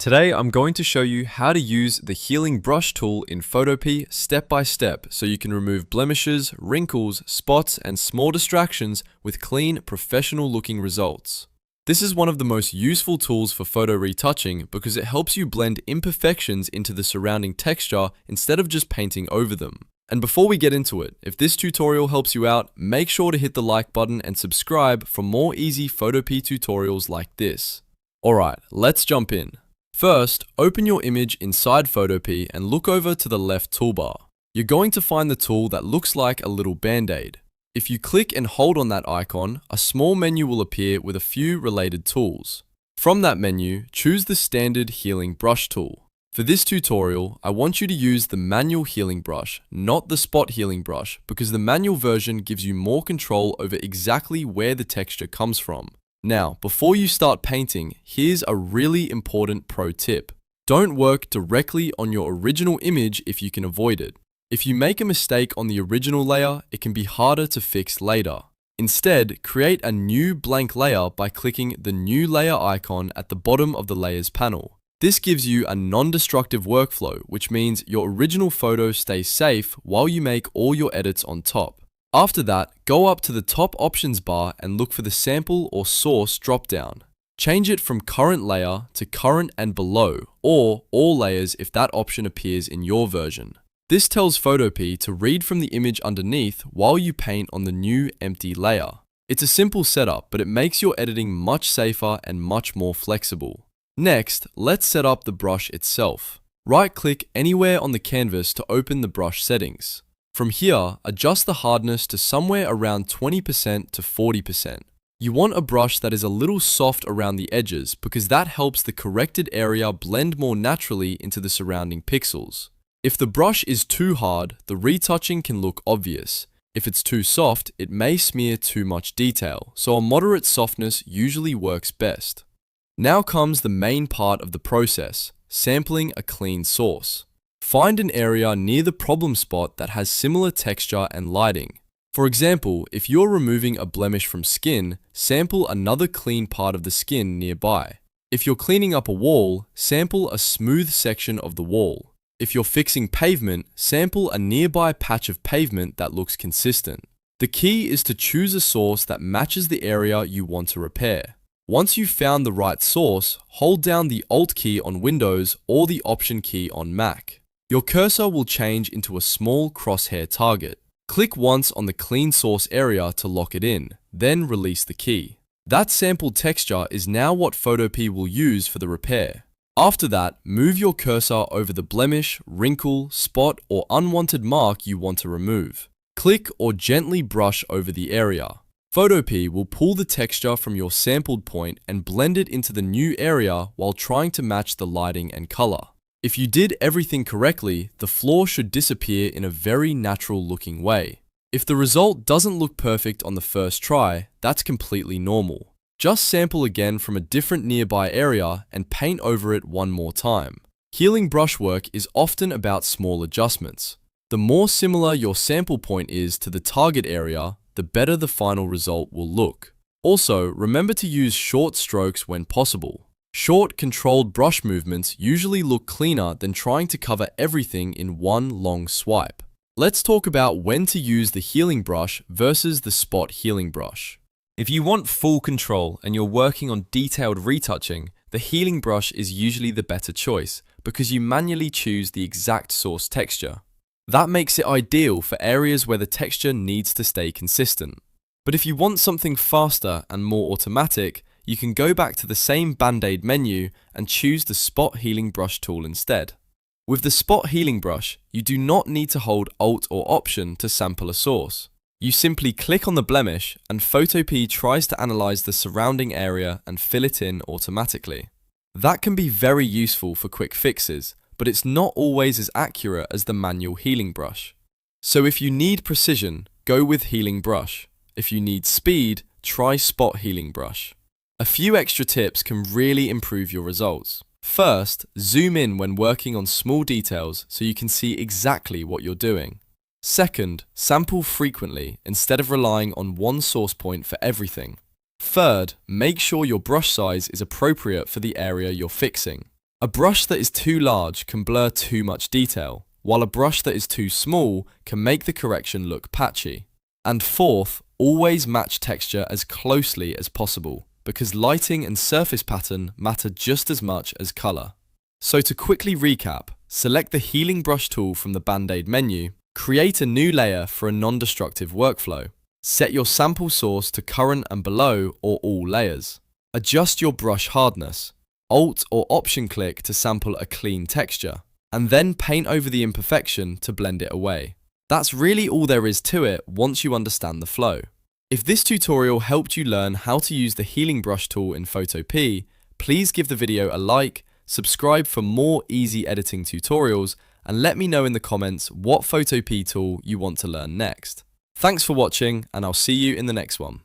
Today I'm going to show you how to use the healing brush tool in Photopea step by step so you can remove blemishes, wrinkles, spots and small distractions with clean, professional looking results. This is one of the most useful tools for photo retouching because it helps you blend imperfections into the surrounding texture instead of just painting over them. And before we get into it, if this tutorial helps you out, make sure to hit the like button and subscribe for more easy Photopea tutorials like this. Alright, let's jump in. First, open your image inside Photopea and look over to the left toolbar. You're going to find the tool that looks like a little band-aid. If you click and hold on that icon, a small menu will appear with a few related tools. From that menu, choose the standard healing brush tool. For this tutorial, I want you to use the manual healing brush, not the spot healing brush, because the manual version gives you more control over exactly where the texture comes from. Now, before you start painting, here's a really important pro tip. Don't work directly on your original image if you can avoid it. If you make a mistake on the original layer, it can be harder to fix later. Instead, create a new blank layer by clicking the New Layer icon at the bottom of the Layers panel. This gives you a non-destructive workflow, which means your original photo stays safe while you make all your edits on top. After that, go up to the top options bar and look for the sample or source dropdown. Change it from current layer to current and below, or all layers if that option appears in your version. This tells Photopea to read from the image underneath while you paint on the new empty layer. It's a simple setup, but it makes your editing much safer and much more flexible. Next, let's set up the brush itself. Right-click anywhere on the canvas to open the brush settings. From here, adjust the hardness to somewhere around 20% to 40%. You want a brush that is a little soft around the edges because that helps the corrected area blend more naturally into the surrounding pixels. If the brush is too hard, the retouching can look obvious. If it's too soft, it may smear too much detail, so a moderate softness usually works best. Now comes the main part of the process, sampling a clean source. Find an area near the problem spot that has similar texture and lighting. For example, if you're removing a blemish from skin, sample another clean part of the skin nearby. If you're cleaning up a wall, sample a smooth section of the wall. If you're fixing pavement, sample a nearby patch of pavement that looks consistent. The key is to choose a source that matches the area you want to repair. Once you've found the right source, hold down the Alt key on Windows or the Option key on Mac. Your cursor will change into a small crosshair target. Click once on the clean source area to lock it in, then release the key. That sampled texture is now what Photopea will use for the repair. After that, move your cursor over the blemish, wrinkle, spot, or unwanted mark you want to remove. Click or gently brush over the area. Photopea will pull the texture from your sampled point and blend it into the new area while trying to match the lighting and color. If you did everything correctly, the flaw should disappear in a very natural looking way. If the result doesn't look perfect on the first try, that's completely normal. Just sample again from a different nearby area and paint over it one more time. Healing brushwork is often about small adjustments. The more similar your sample point is to the target area, the better the final result will look. Also, remember to use short strokes when possible. Short, controlled brush movements usually look cleaner than trying to cover everything in one long swipe. Let's talk about when to use the healing brush versus the spot healing brush. If you want full control and you're working on detailed retouching, the healing brush is usually the better choice because you manually choose the exact source texture. That makes it ideal for areas where the texture needs to stay consistent. But if you want something faster and more automatic, you can go back to the same band-aid menu and choose the spot healing brush tool instead. With the spot healing brush, you do not need to hold Alt or Option to sample a source. You simply click on the blemish and Photopea tries to analyze the surrounding area and fill it in automatically. That can be very useful for quick fixes, but it's not always as accurate as the manual healing brush. So if you need precision, go with healing brush. If you need speed, try spot healing brush. A few extra tips can really improve your results. First, zoom in when working on small details so you can see exactly what you're doing. Second, sample frequently instead of relying on one source point for everything. Third, make sure your brush size is appropriate for the area you're fixing. A brush that is too large can blur too much detail, while a brush that is too small can make the correction look patchy. And fourth, always match texture as closely as possible, because lighting and surface pattern matter just as much as color. So to quickly recap, select the Healing Brush tool from the Band-Aid menu, create a new layer for a non-destructive workflow. Set your sample source to current and below or all layers. Adjust your brush hardness. Alt or Option click to sample a clean texture, and then paint over the imperfection to blend it away. That's really all there is to it once you understand the flow. If this tutorial helped you learn how to use the Healing Brush tool in Photopea, please give the video a like, subscribe for more easy editing tutorials, and let me know in the comments what Photopea tool you want to learn next. Thanks for watching, and I'll see you in the next one.